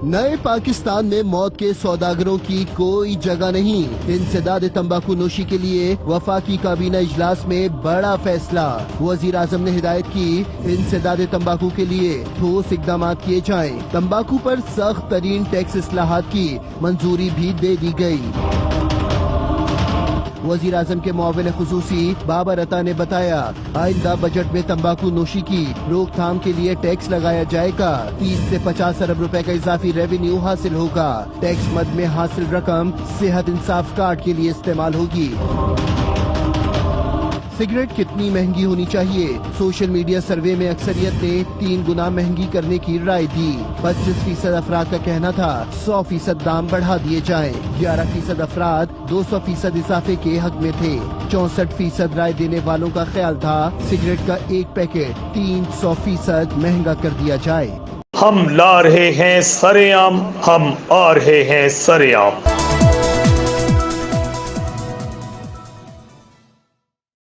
नए पाकिस्तान में मौत के सौदागरों की कोई जगह नहीं। इंसदाद तंबाकू नोशी के लिए वफाकी काबीना इजलास में बड़ा फैसला। वजीर आजम ने हिदायत की इंसदाद तंबाकू के लिए ठोस इकदाम किए जाएं। तंबाकू पर सख्त तरीन टैक्स इस्लाहात की मंजूरी भी दे दी गई। वजीर आजम के मुआविन खुसूसी बाबर अता ने बताया, आइंदा बजट में तंबाकू नोशी की रोकथाम के लिए टैक्स लगाया जाएगा। 30 से 50 अरब रुपए का इजाफी रेवेन्यू हासिल होगा। टैक्स मद में हासिल रकम सेहत इंसाफ कार्ड के लिए इस्तेमाल होगी। सिगरेट कितनी महंगी होनी चाहिए? सोशल मीडिया सर्वे में अक्सरियत ने 3 गुना महंगी करने की राय दी। 25% अफराद का कहना था 100% दाम बढ़ा दिए जाएं। 11% अफराद 200% इजाफे के हक में थे। 64% राय देने वालों का ख्याल था सिगरेट का एक पैकेट 300% महंगा कर दिया जाए। हम ला रहे हैं सरेआम, हम आ रहे हैं सरेआम।